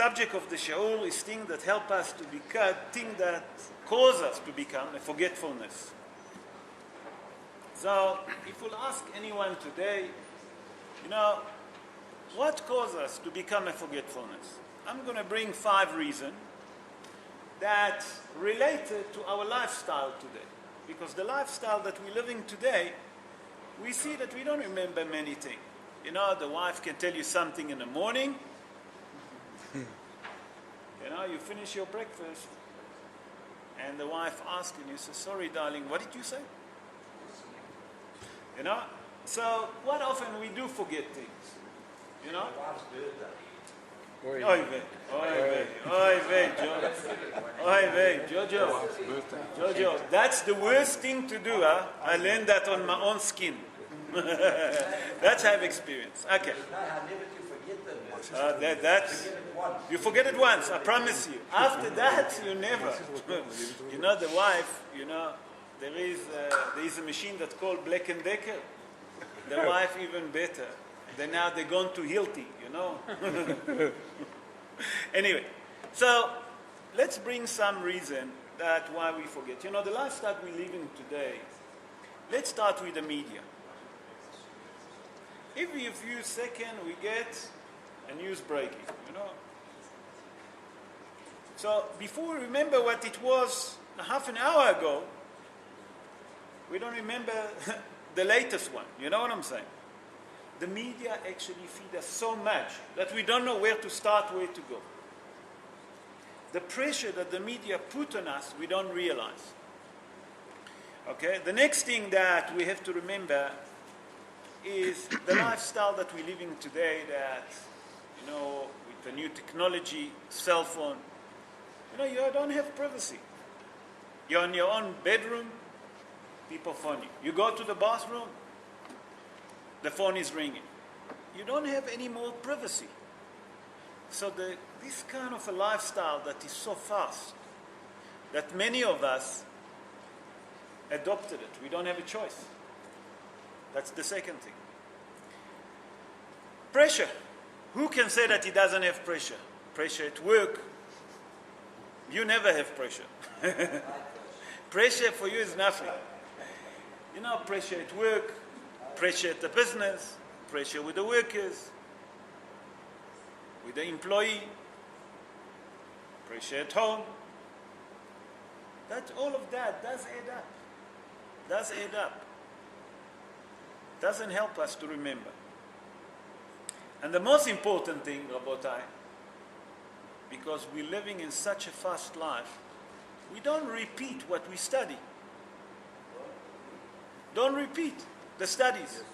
subject of the shiur is things that help us to become, things that cause us to become a forgetfulness. So, if we'll ask anyone today, what causes us to become a forgetfulness? I'm going to bring 5 reasons that related to our lifestyle today. Because the lifestyle that we're living today, we see that we don't remember many things. The wife can tell you something in the morning. You finish your breakfast, and the wife asks you, and you say, sorry, darling, what did you say? So quite often we do forget things. Oy vey, Jojo. That's the worst thing to do, huh? I learned that on my own skin. That's how I've experienced. Okay. That's you forget it once, I promise you. After that, you never. The wife, there is a machine that's called Black & Decker. The wife even better. Then now they're gone to Hilti, Anyway, so let's bring some reason that why we forget. The lifestyle we're living today, let's start with the media. Every few seconds we get a news breaking, So before we remember what it was a half an hour ago, we don't remember the latest one. You know what I'm saying? The media actually feed us so much that we don't know where to start, where to go. The pressure that the media put on us, we don't realize. Okay? The next thing that we have to remember is the lifestyle that we're living today that, with the new technology, cell phone, you don't have privacy. You're in your own bedroom, people phone you. You go to the bathroom, the phone is ringing. You don't have any more privacy. So this kind of a lifestyle that is so fast, that many of us adopted it. We don't have a choice. That's the second thing. Pressure. Who can say that he doesn't have pressure? Pressure at work. You never have pressure. Pressure for you is nothing. Pressure at work, pressure at the business, pressure with the workers, with the employee, pressure at home. All of that does add up. Does add up. Doesn't help us to remember. And the most important thing, Rabotai, because we're living in such a fast life, we don't repeat what we study. Don't repeat the studies.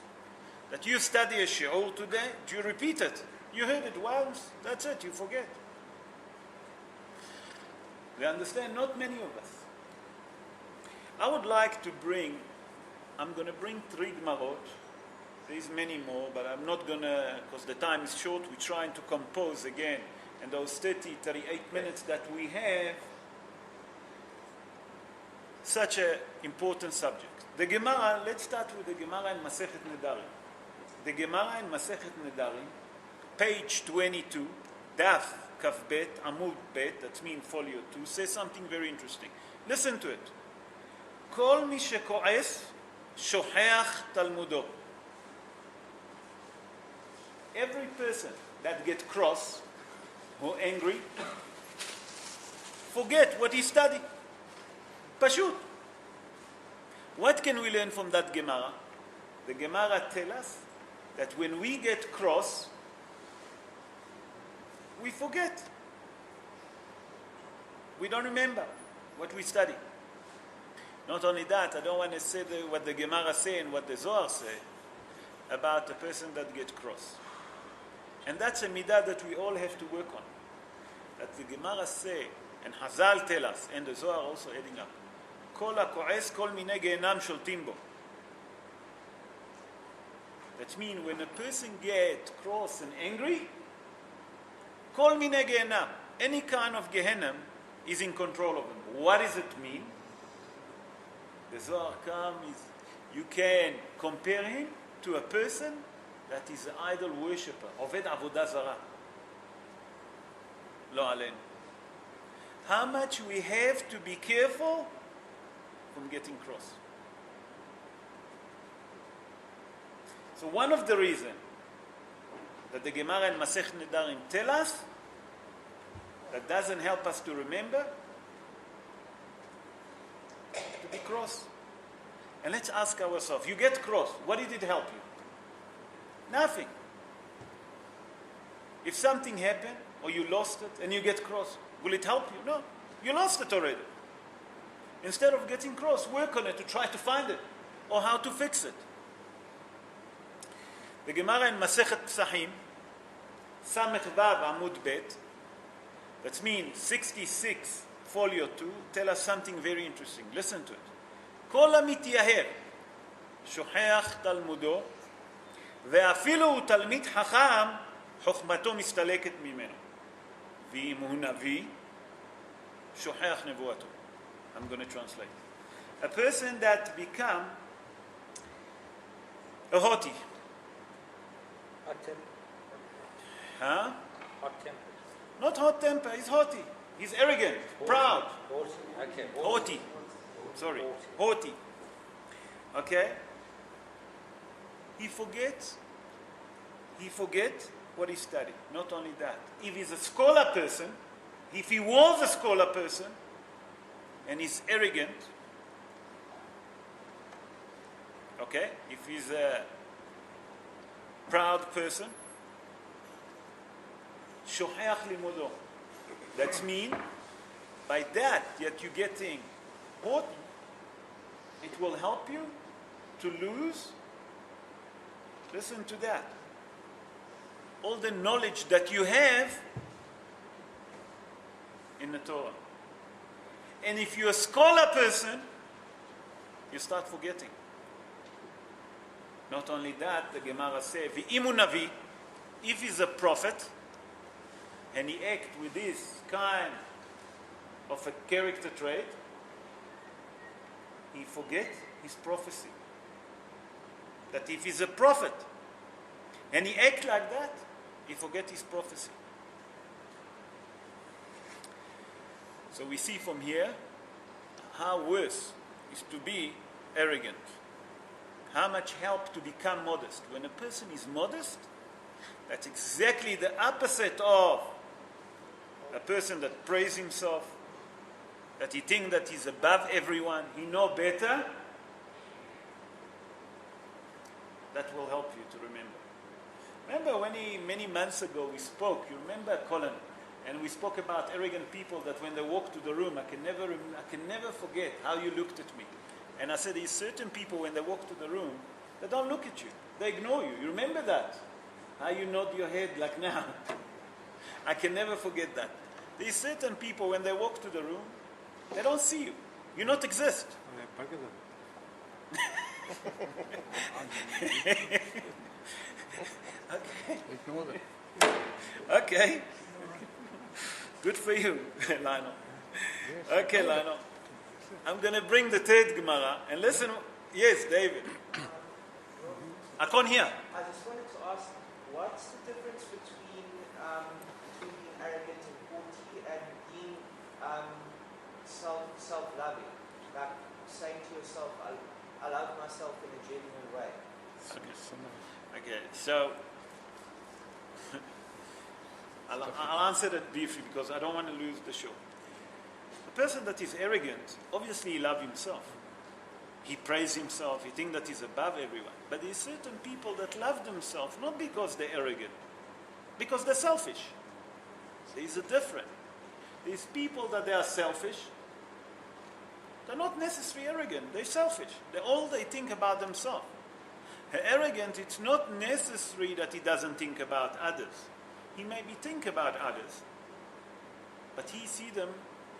That you study a shiur today, do you repeat it? You heard it once, that's it, you forget. We understand, not many of us. I would like to I'm going to bring 3 Gemarot. There's many more, but I'm not going to, because the time is short, we're trying to compose again. And those 38 minutes that we have, such an important subject. The Gemara, let's start with the Gemara in Masechet Nedarim. The Gemara in Masechet Nedarim, page 22, Daf Kaf Bet, Amud Bet, that means folio 2, says something very interesting. Listen to it. Kol mi sheko'es shoheach talmudo. Every person that gets cross or angry, forget what he studied. Pashut. What can we learn from that Gemara? The Gemara tells us that when we get cross, we forget. We don't remember what we study. Not only that, I don't want to say what the Gemara say and what the Zohar say about the person that gets cross. And that's a midah that we all have to work on. That the Gemara say, and Hazal tell us, and the Zohar also adding up, Kol ha'ko'es kol minei gehenam sholtim bo. That means when a person gets cross and angry, kol minei gehenam, any kind of Gehenna is in control of him. What does it mean? The Zohar comes, you can compare him to a person that is an idol worshipper, Oved Avodah Zarah. lo alenu. How much we have to be careful from getting cross. So one of the reasons that the Gemara and Masech Nedarim tell us that doesn't help us to remember to be cross. And let's ask ourselves, you get cross, what did it help you? Nothing. If something happened or you lost it and you get cross, will it help you? No. You lost it already. Instead of getting cross, work on it to try to find it or how to fix it. The Gemara in Masechet Psachim, Samech Vav Amud Bet, that means 66 folio 2, tell us something very interesting. Listen to it. כל המתייהר שוכח תלמודו ואפילו הוא תלמיד חכם חוכמתו מסתלקת ממנו ואם הוא נביא שוכח נבואתו. I'm going to translate. A person that become a haughty. Hot temper. Huh? Hot temper. Not hot temper, he's haughty. He's arrogant, proud. Haughty. Okay. Haughty. Sorry, haughty. Okay? He forgets what he studied. Not only that. If he's a scholar person, if he was a scholar person, and he's arrogant, okay? If he's a proud person, shoheach limodo. That means, by that you're getting haughty, it will help you to lose, listen to that, all the knowledge that you have in the Torah. And if you're a scholar person, you start forgetting. Not only that, the Gemara says, V'imu Navi, if he's a prophet, and he acts with this kind of a character trait, he forgets his prophecy. That if he's a prophet and he acts like that, he forgets his prophecy. So we see from here how worse is to be arrogant. How much help to become modest. When a person is modest, that's exactly the opposite of a person that praises himself, that he thinks that he's above everyone, he knows better. That will help you to remember. Remember when many months ago we spoke, you remember Colin, and we spoke about arrogant people that when they walk to the room, I can never forget how you looked at me. And I said, there's certain people when they walk to the room, they don't look at you. They ignore you. You remember that? How you nod your head like now. I can never forget that. There's certain people when they walk to the room, they don't see you. You not exist. Okay. Ignore them. Okay. Good for you, Lionel. Okay, Lionel. I'm going to bring the third Gemara and listen. Yes, David. I can't hear. I just wanted to ask, what's the difference between being arrogant and haughty and being self-loving? Like saying to yourself, I love myself in a genuine way. Okay, so I'll answer that briefly because I don't want to lose the show. A person that is arrogant, obviously he loves himself. He praises himself, he thinks that he's above everyone. But there are certain people that love themselves, not because they're arrogant, because they're selfish. There's a difference. There's people that they are selfish. They're not necessarily arrogant, they're selfish. They think about themselves. Arrogant, it's not necessary that he doesn't think about others. He maybe think about others, but he see them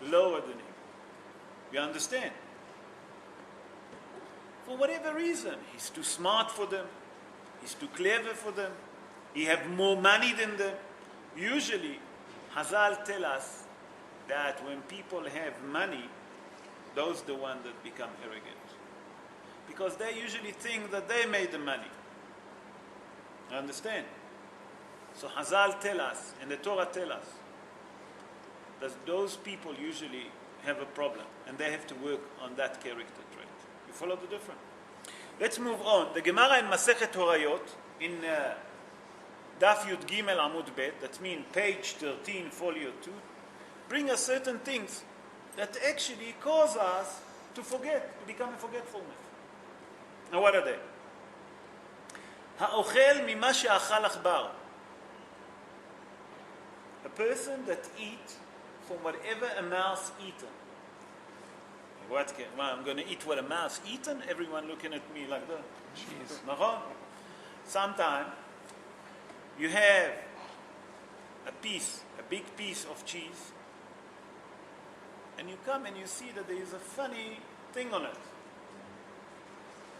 lower than him. You understand? For whatever reason, he's too smart for them, he's too clever for them, he have more money than them. Usually, Hazal tell us that when people have money, those are the ones that become arrogant. Because they usually think that they made the money. You understand? So Hazal tell us, and the Torah tell us, those people usually have a problem, and they have to work on that character trait. You follow the difference? Let's move on. The Gemara in Masechet Horayot, in Daf Yud Gimel Amud Bet, that means page 13, folio 2, bring us certain things that actually cause us to forget, to become a forgetfulness. Now what are they? Ha'ochel mima she'achal achbar. A person that eats from whatever a mouse eaten. Well, I'm going to eat what a mouse eaten? Everyone looking at me like that. Cheese. Sometimes you have a big piece of cheese, and you come and you see that there is a funny thing on it.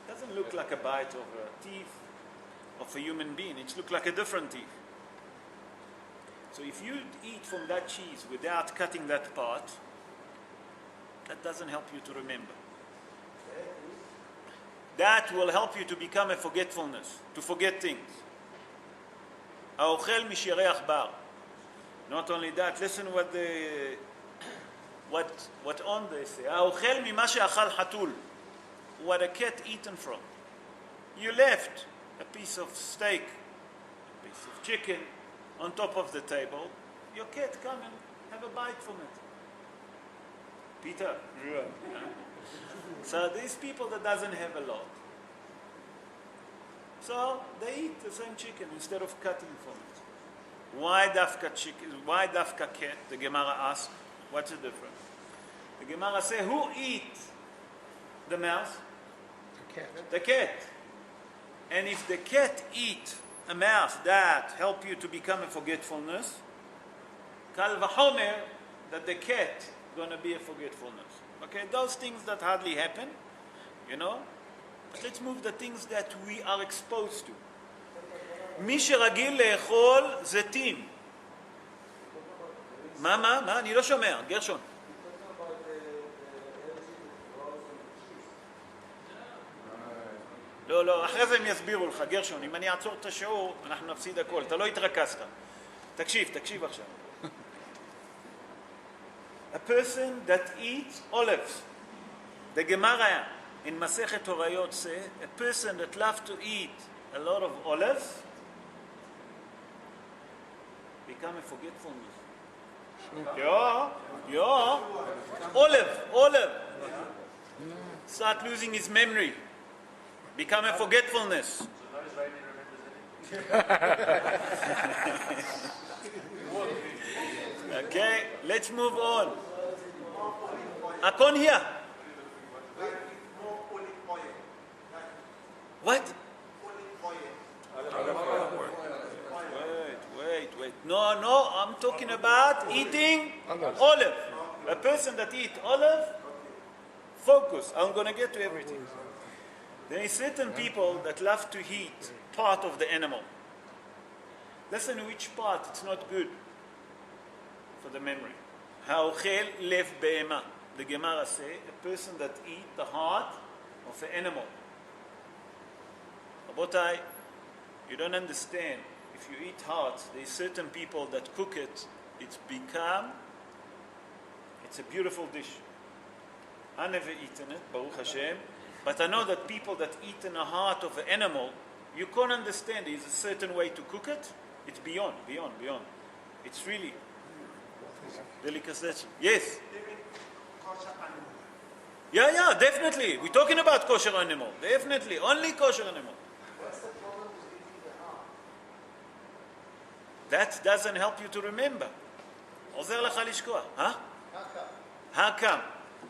It doesn't look like a bite of a teeth of a human being. It looks like a different teeth. So if you eat from that cheese without cutting that part, that doesn't help you to remember. That will help you to become a forgetfulness, to forget things. האוכל משיירי עכבר. Not only that, listen what on they say. האוכל ממה שאכל חתול. What a cat eaten from. You left a piece of steak, a piece of chicken on top of the table. Your cat come and have a bite from it. Peter. Yeah. So these people that doesn't have a lot, so they eat the same chicken instead of cutting from it. Why dafka chicken? Why dafka cat? The Gemara asks. What's the difference? The Gemara says, who eats the mouse? The cat. The cat. And if the cat eat a mouse, that help you to become a forgetfulness. Kal v'chomer, that the cat going to be a forgetfulness. Okay, those things that hardly happen, you know. But let's move the things that we are exposed to. מי שרגיל לאכול זיתים. מה? אני לא שומע, גרשון. לא, אחרי זה הם יסבירו לך, גרשון, אם אני אעצור את השיעור, אנחנו נפסיד הכל, אתה לא התרכזת. תקשיב עכשיו. A person that eats olives. The Gemara in Masechet Horayot say, a person that loves to eat a lot of olives become a forgetfulness. Yeah. Olive. Start losing his memory. Become a forgetfulness. Okay, let's move on. Akon here. What? Wait. No, I'm talking about eating olive. A person that eats olive, focus. I'm going to get to everything. There are certain people that love to eat part of the animal. Listen to which part it's not good for the memory. Ha'ochel lev be'ema. The Gemara say, a person that eats the heart of an animal. Rabotai, you don't understand. If you eat heart, there are certain people that cook it, it's a beautiful dish. I never eaten it, Baruch Hashem, but I know that people that eat in the heart of an animal, you can't understand. There's a certain way to cook it. It's beyond. It's really delicacy. Yes? Yeah, definitely. We're talking about kosher animal. Definitely. Only kosher animal. What's the problem with eating the heart? That doesn't help you to remember. עוזר לך לשכוח. How come?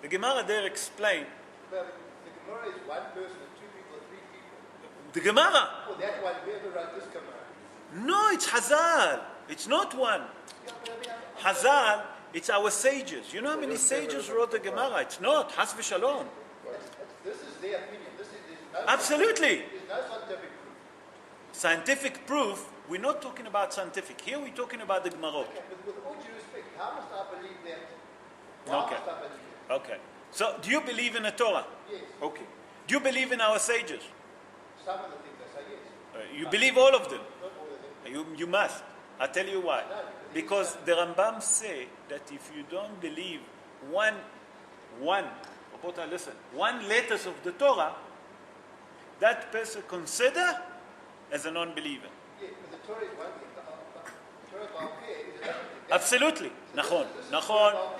The Gemara there explained. But the Gemara is one person, two people, three people. The Gemara. Oh, that one, whoever wrote this Gemara. No, it's Hazal. It's not one. Hazal, it's our sages. You know how many sages wrote the Gemara? It's not. Has v'shalom. This is their opinion. Absolutely. There's no scientific proof. Scientific proof, we're not talking about scientific. Here we're talking about the Gemarot. Okay, but with all due respect, how must I believe that? Why Okay. must I believe that? Okay. So, do you believe in the Torah? Yes. Okay. Do you believe in our sages? Some of the things I say yes. You believe all of them? Not all of them. You must. I'll tell you why. Because the Rambam say that if you don't believe one letters of the Torah, that person consider as a non-believer. Yeah, because the Torah is one thing. The Torah Baal Peh is another thing. Absolutely. Nachon.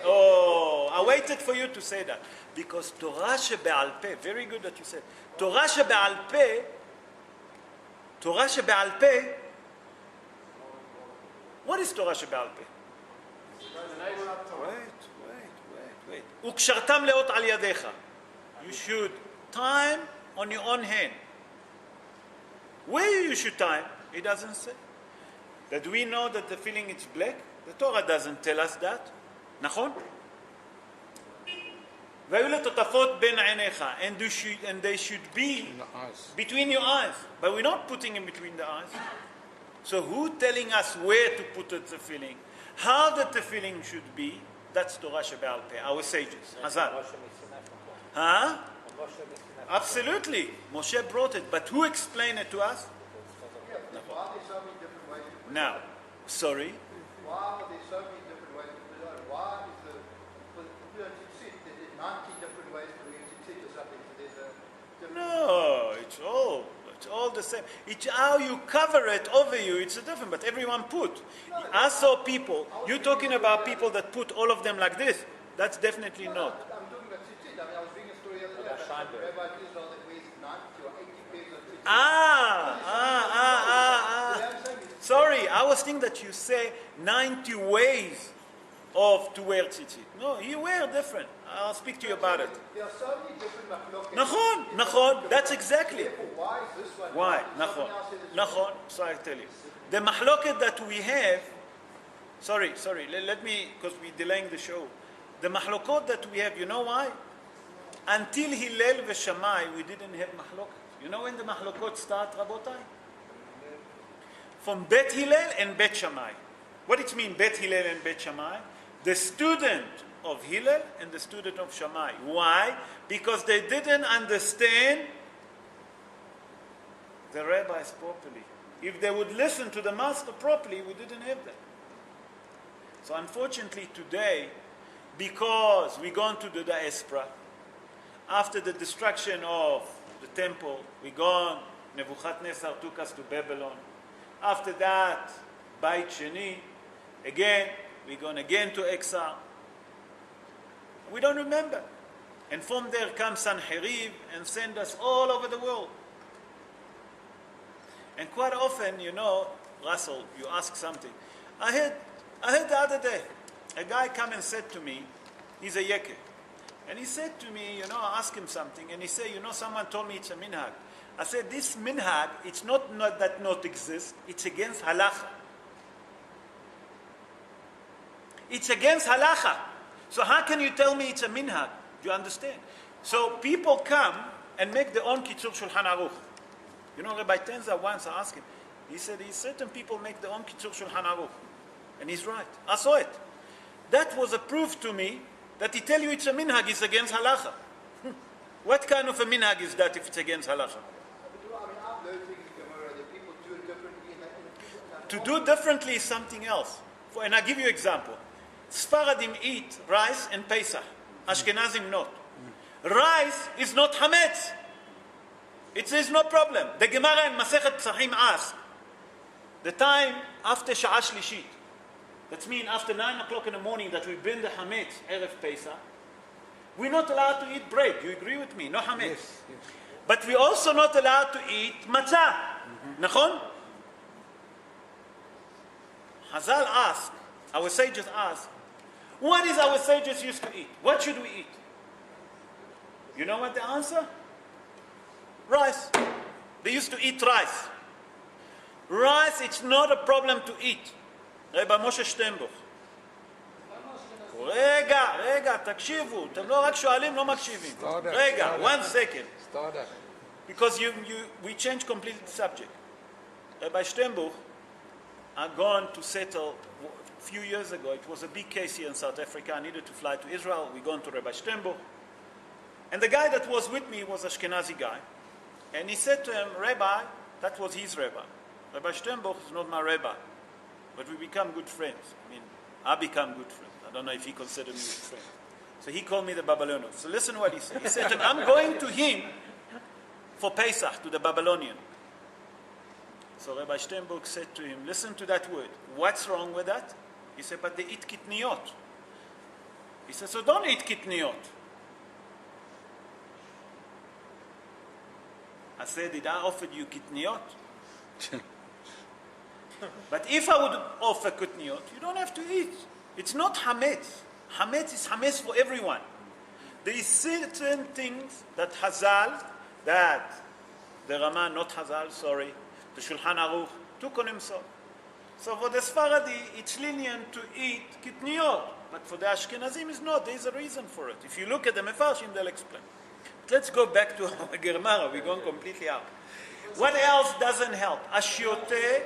Oh, I waited for you to say that. Because Torah shebe'al peh, very good that you said. Torah shebe'al peh, what is Torah shebe'al peh? Wait. וקשרתם לאות על ידיך. You should time on your own hand. Where you should time, it doesn't say. That we know that the feeling is black, the Torah doesn't tell us that. נכון? והיו לטוטפות בין עיניך, and they should be between your eyes. But we're not putting in between the eyes. So who telling us where to put the feeling? How that the feeling should be? That's Torah shebe'al peh, our sages. Hazal. Huh? Absolutely. Moshe brought it. But who explained it to us? Yeah, but why are there so many different ways to put it Now, sorry. Why are there so many different ways to put it on? Why is the, for tzitzit, there's 90 different ways to read tzitzit or something, so there's a different... No, it's all the same. It's how you cover it over you. It's different, but everyone put. I saw people. You're talking about people that put all of them like this. That's definitely not. I'm talking about tzitzit. I mean, I was reading a story the other day about a rabbi in Israel that weighs 90 or 80 pairs of tzitzit. Sorry, I was thinking that you say 90 ways of to wear tzitzit. No, you wear different. I'll speak to you about it. There are so many different machloket. Nachon, that's exactly. Why is this one? Why? Someone else said it's Nachon. So I tell you. The mahloket that we have, sorry, let me, because we're delaying the show. The mahlokot that we have, you know why? Until Hillel v'Shamai, we didn't have mahloket. You know when the mahlokot start, Rabotai? From Bet Hillel and Bet Shammai. What it mean, Bet Hillel and Bet Shammai? The student of Hillel and the student of Shammai. Why? Because they didn't understand the rabbis properly. If they would listen to the master properly, we didn't have that. So unfortunately today, because we gone to the diaspora, after the destruction of the temple, we gone, Nebuchadnezzar took us to Babylon. After that, Beit Sheni, again, we gone again to exile. We don't remember. And from there comes Sanherib and send us all over the world. And quite often, you know, Russell, you ask something. I heard the other day, a guy come and said to me, he's a yeke. And he said to me, you know, I asked him something, and he said, you know, someone told me it's a minhag. I said, this minhag, it's not that not exists, it's against halacha. It's against halacha. So how can you tell me it's a minhag? Do you understand? So people come and make their own kitzur shulchan aruch. You know, Rabbi Tenza once I asked him, he said, certain people make their own kitzur shulchan aruch. And he's right. I saw it. That was a proof to me that he tell you it's a minhag, it's against halacha. What kind of a minhag is that if it's against halacha? I mean, I've learned things in Gemara that people do it differently. To do differently is something else. And I'll give you an example. Sfaradim eat rice and Pesach. Ashkenazim not. Rice is not hametz. It says no problem. The Gemara in Masechet Psachim asks, the time after Sha'ah Shlishit, that means after 9 o'clock in the morning that we burn the hametz, Erev Pesach, we're not allowed to eat bread. You agree with me? No hametz. Yes. But we're also not allowed to eat matzah. Nachon? Hazal asked, our sages asked, what is our sages used to eat? What should we eat? You know what the answer? Rice. They used to eat rice. Rice, it's not a problem to eat. Rabbi Moshe Steinbuch. רגע, תקשיבו. אתם לא רק שואלים, לא מקשיבים. רגע, 1 second. Because we changed completely the subject. Rabbi Steinbuch are gone to settle a few years ago. It was a big case here in South Africa. I needed to fly to Israel. We gone to Rabbi Steinbuch. And the guy that was with me was an Ashkenazi guy. And he said to him, Rabbi, that was his rabbi. Rabbi Steinbuch is not my rabbi. but we become good friends. I mean, I become good friends. I don't know if he considered me a friend. So he called me the Babylonian. So listen what he said. He said to me, I'm going to him for Pesach, to the Babylonian. So Rabbi Steinberg said to him, listen to that word. What's wrong with that? He said, but they eat kitniot. He said, so don't eat kitniot. I said, did I offer you kitniot? But if I would offer kitniot, you don't have to eat. It's not hametz. Hametz is hametz for everyone. There is certain things that Hazal, that the Rama, not Hazal, sorry, the Shulchan Aruch, took on himself. So for the Sfaradi, it's lenient to eat kitniot. But for the Ashkenazim, it's not. There's a reason for it. If you look at the Mefarshim, they'll explain. Let's go back to our Gemara. We're going completely out. What else doesn't help? Ashiote,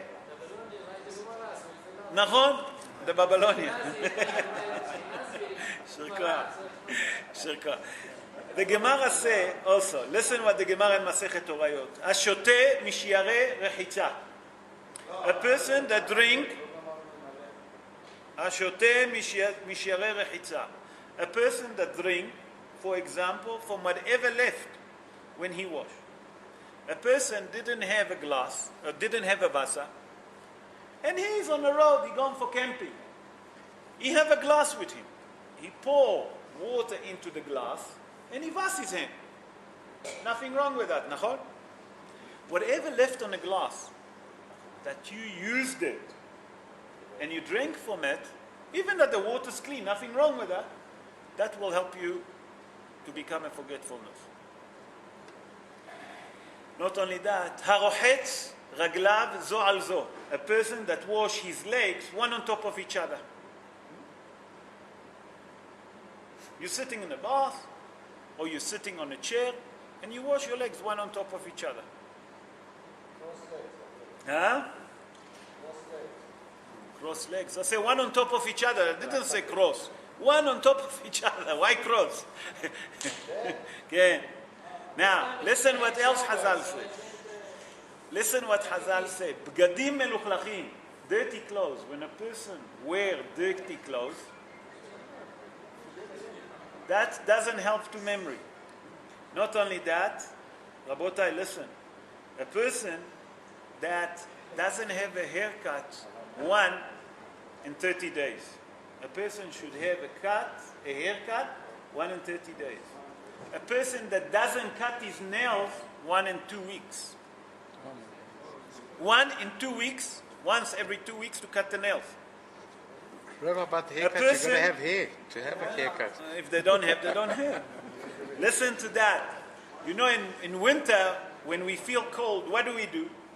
Nahon, the Babylonian. Shirka. The Gemara say also, listen what the Gemara in Masechet Torayot. Ashote mishiare rechitza. A person that drink, Ashote mishiare rechitza. A person that drink, for example, from whatever left when he washed. A person didn't have a glass, or didn't have a vasa, and he's on the road, he's gone for camping. He have a glass with him. He pour water into the glass, and he washes his hand. Nothing wrong with that, nachon? Whatever left on the glass, that you used it, and you drink from it, even that the water's clean, nothing wrong with that, that will help you to become a forgetfulness. Not only that, harochetz raglav zo al zo. A person that wash his legs one on top of each other. You're sitting in a bath, or you're sitting on a chair, and you wash your legs one on top of each other. Huh? Cross legs. I say one on top of each other. I didn't say cross. One on top of each other. Why cross? Okay. Now, listen what else Hazal said. Listen what Hazal said. Bgadim meluchlachim. Dirty clothes. When a person wears dirty clothes, that doesn't help to memory. Not only that, Rabotai, listen. A person that doesn't have a haircut, one in 30 days. A person should have a haircut, one in 30 days. A person that doesn't cut his nails, 1 in 2 weeks. 1 in 2 weeks, once every 2 weeks to cut the nails. Rabbi, about the haircut, you're going to have hair to have a haircut. If they don't have, they don't have. Listen to that. You know, in winter, when we feel cold, what do?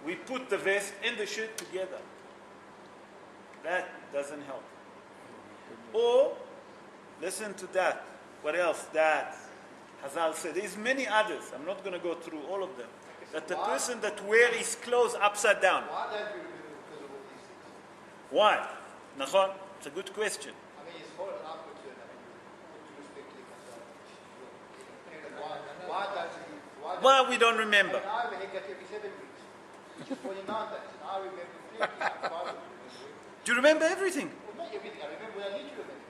We put the vest and the shirt together. That doesn't help. Or, listen to that. What else? That Hazal said. There's many others. I'm not going to go through all of them. That the person that wears his clothes upside down. Why don't you remember because of all these things? Why? Nachon? It's a good question. I mean, it's more than I'm concerned. I mean, with respect to myself. Why don't you? Why we don't remember? I mean, I have a haircut every 7 weeks, which is 49 days, and I remember plenty. Why would you remember? Do you remember everything? Well, not everything. I remember what I need to remember.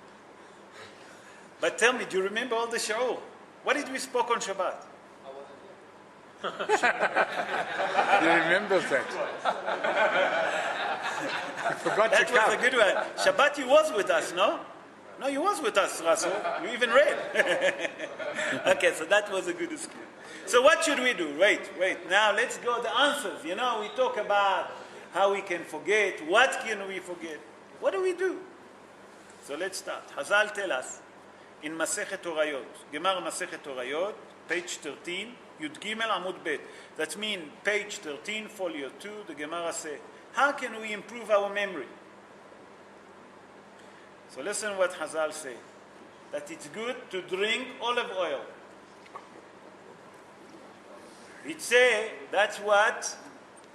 But tell me, do you remember all the shiur? What did we spoke on Shabbat? I wasn't here. He remembers that. You forgot That your cup. was a good one. Shabbat, you was with us, no? No, you was with us, Russell. You even read. Okay, so that was a good excuse. So what should we do? Wait. Now let's go the answers. You know, we talk about how we can forget. What can we forget? What do we do? So let's start. Hazal tell us in Masechet Torayot, Gemara Masechet Torayot, page 13, Yud Gimel Amud Bet. That means page 13, folio 2, the Gemara says, how can we improve our memory? So listen what Hazal say. That it's good to drink olive oil. It say, that's what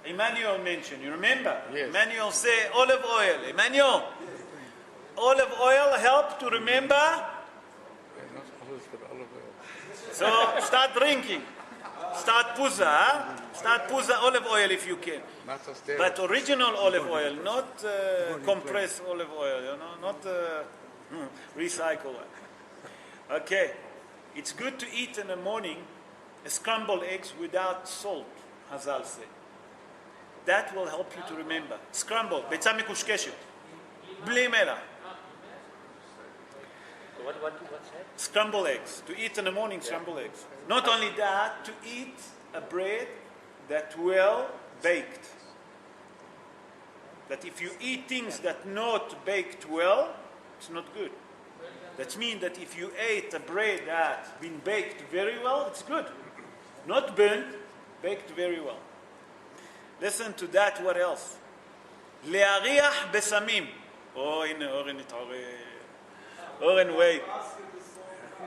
Emmanuel mentioned. You remember? Yes. Emmanuel say olive oil. Emmanuel, olive oil help to remember. Not always with olive oil. So start drinking. Start puza, huh? Start puza olive oil if you can. But original olive oil, not compressed olive oil, you know, not recycled one. Okay, it's good to eat in the morning scrambled eggs without salt, Hazal said. That will help you to remember. Scrambled, ביצה מקושקשת, בלי מלח. What's that? Scrambled eggs. To eat in the morning, scrambled eggs. Not only that, to eat a bread that well baked. That if you eat things that not baked well, it's not good. That means that if you ate a bread that's been baked very well, it's good. Not burnt, baked very well. Listen to that, what else? להריח בסמים. הנה, אורן התעורר. אורן, wait.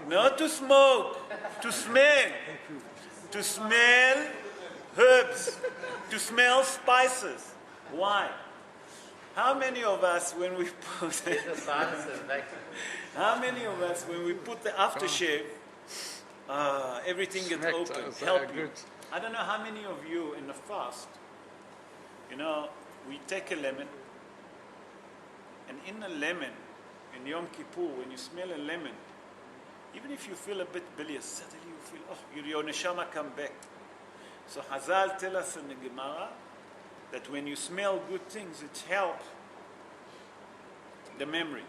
Not to smoke, to smell. To smell herbs, to smell spices. Why? How many of us, when we put the aftershave, everything gets open, help you. I don't know how many of you in the fast, you know, we take a lemon, and in the lemon, in Yom Kippur, when you smell a lemon, even if you feel a bit bilious, suddenly you feel, oh, your neshama come back. So Hazal tell us in the Gemara that when you smell good things, it helps the memory.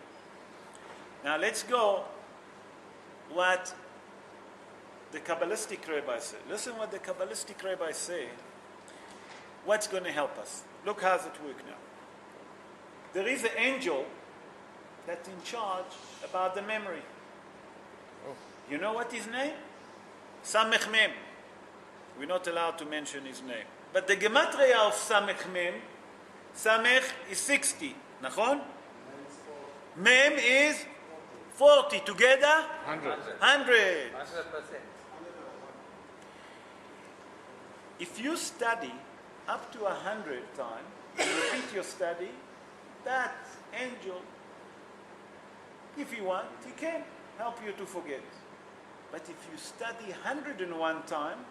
Now let's go what the Kabbalistic rabbis say. Listen what the Kabbalistic rabbis say. What's going to help us? Look how it works now. There is an angel that's in charge about the memory. Oh. You know what his name? Samech Mem. We're not allowed to mention his name. But the gematria of Samech Mem, Samech is 60, nachon? Mem is 40. Together? 100. 100. 100%. If you study up to 100 times, and repeat your study, that angel, if you want, he can help you to forget. But if you study 101 times,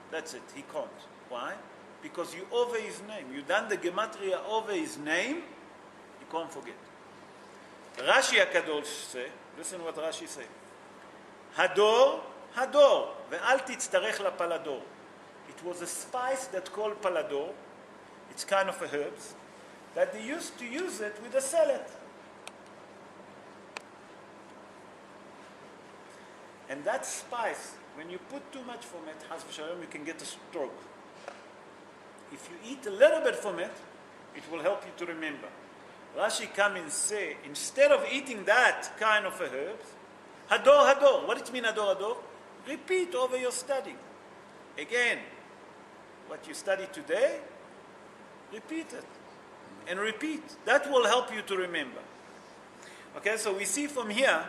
that's it, he can't. Why? Because you over his name. You done the gematria over his name, you can't forget. Rashi HaKadosh say, listen what Rashi say. Hador, Hador, ve'al titztarech לפלדור. It was a spice that called palador. It's kind of a herbs that they used to use it with a salad. And that spice, when you put too much from it, Haz v'shalom, you can get a stroke. If you eat a little bit from it, it will help you to remember. Rashi come and say, instead of eating that kind of a herbs, Hador, Hador. What does it mean, Hador, Hador? Repeat over your study. Again, what you study today, repeat it. And repeat. That will help you to remember. Okay, so we see from here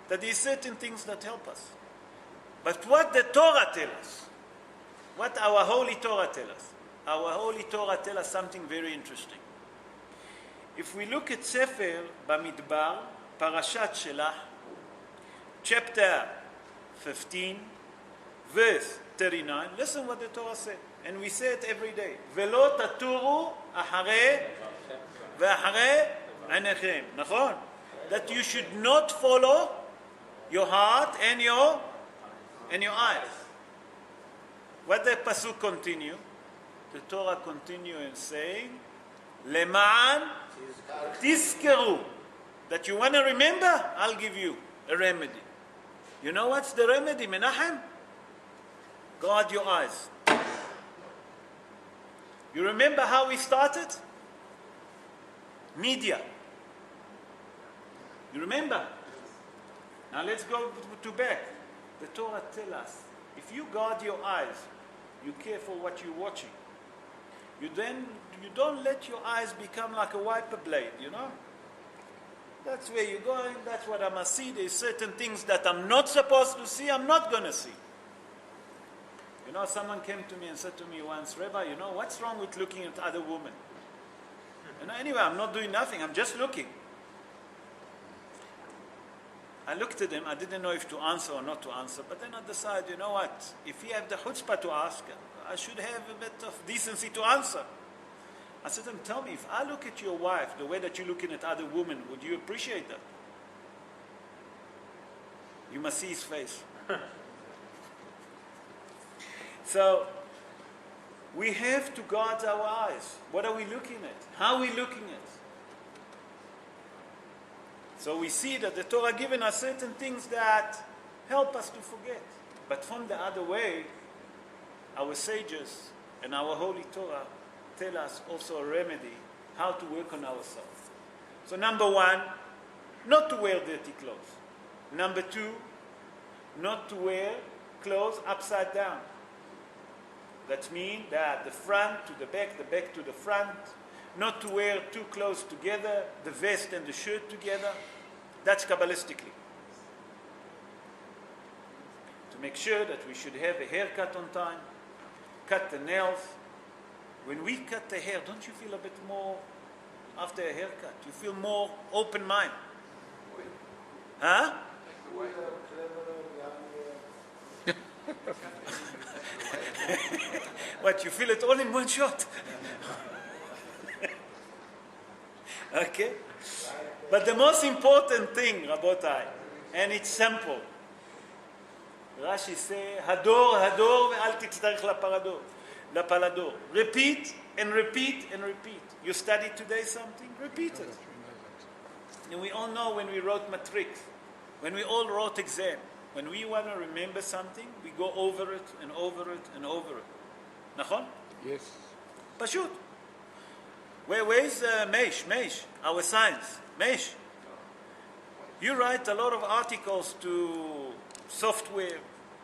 that there are certain things that help us. But what the Torah tells us, what our Holy Torah tells us, our Holy Torah tells us something very interesting. If we look at Sefer Bamidbar, Parashat Shelach, chapter 15, verse 39, listen what the Torah said. And we say it every day. Velo taturu ahare ve'ahare anechem. Nachon? That you should not follow your heart and your eyes. What the pasuk continue? The Torah continue in saying, Leman tizkeru. That you want to remember, I'll give you a remedy. You know what's the remedy, Menachem? Guard your eyes. You remember how we started? Media. You remember? Now let's go to back. The Torah tells us, if you guard your eyes, you're careful what you're watching. You don't let your eyes become like a wiper blade, you know? That's where you're going, that's what I must see. There's certain things that I'm not supposed to see, I'm not going to see. You know, someone came to me and said to me once, Rabbi, you know, what's wrong with looking at other women? You know, anyway, I'm not doing nothing, I'm just looking. I looked at him, I didn't know if to answer or not to answer, but then I decided, you know what, if he have the chutzpah to ask, I should have a bit of decency to answer. I said to him, tell me, if I look at your wife the way that you're looking at other women, would you appreciate that? You must see his face. So, we have to guard our eyes. What are we looking at? How are we looking at? So we see that the Torah given us certain things that help us to forget. But from the other way, our sages and our Holy Torah tell us also a remedy how to work on ourselves. So number one, not to wear dirty clothes. Number two, not to wear clothes upside down. That means that the front to the back to the front. Not to wear two clothes together, the vest and the shirt together. That's Kabbalistically. To make sure that we should have a haircut on time, cut the nails. When we cut the hair, don't you feel a bit more, after a haircut, you feel more open mind? Huh? What, you feel it all in one shot? Okay? But the most important thing, Rabotai, and it's simple. Rashi say, Hador, Hador, ve'al titzarech lapaladur. Repeat and repeat and repeat. You studied today something? Repeat it. And we all know when we wrote matrix, when we all wrote exam, when we want to remember something, we go over it and over it and over it. Nachon? Yes. Pashut. Where's Meish, our science? Meish. You write a lot of articles to software.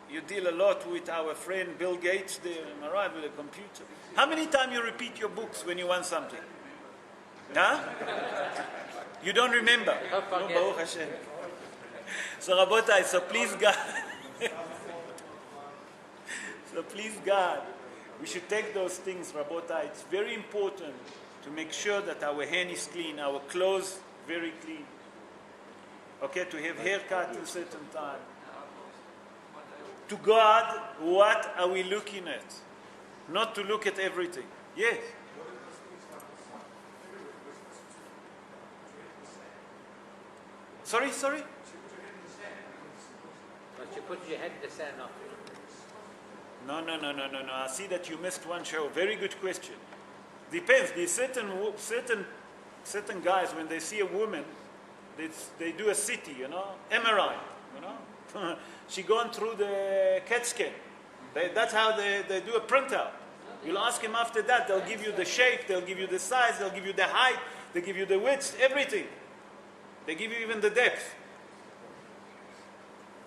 You deal a lot with our friend Bill Gates there, am I right, with a computer? How many times you repeat your books when you want something? Huh? You don't remember? No, Baruch Hashem. So Rabotai, so please God, we should take those things, Rabotai. It's very important to make sure that our hand is clean, our clothes very clean. Okay, to have haircut at a certain time. To God, what are we looking at? Not to look at everything. Yes. Sorry? But you put your head in the sand after. No. I see that you missed one show. Very good question. Depends. There's certain guys, when they see a woman, they do a city, MRI, She gone through the CAT scan. That's how they do a printout. You'll ask him after that. They'll give you the shape, they'll give you the size, they'll give you the height, they'll give you the width, everything. They give you even the depth.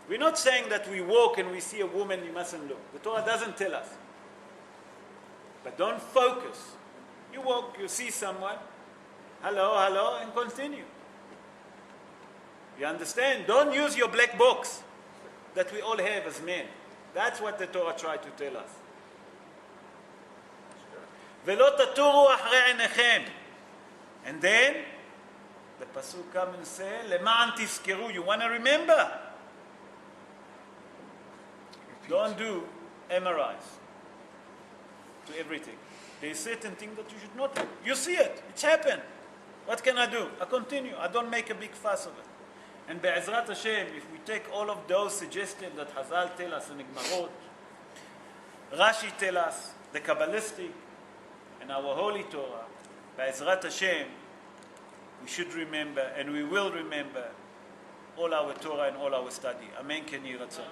We're not saying that we walk and we see a woman, you mustn't look. The Torah doesn't tell us. But don't focus. You walk, you see someone, hello, and continue. You understand? Don't use your black box that we all have as men. That's what the Torah tried to tell us. ולא תטורו אחרי עיניכם. And then, the pasuk comes and says, למען תזכרו. You want to remember? Don't do MRIs to everything. There is certain things that you should not do. You see it. It's happened. What can I do? I continue. I don't make a big fuss of it. And Be'ezrat Hashem, if we take all of those suggestions that Hazal tell us in the Gemara, Rashi tell us, the Kabbalistic, and our Holy Torah, Be'ezrat Hashem, we should remember, and we will remember, all our Torah and all our study. Amen. Ken Yiratzon.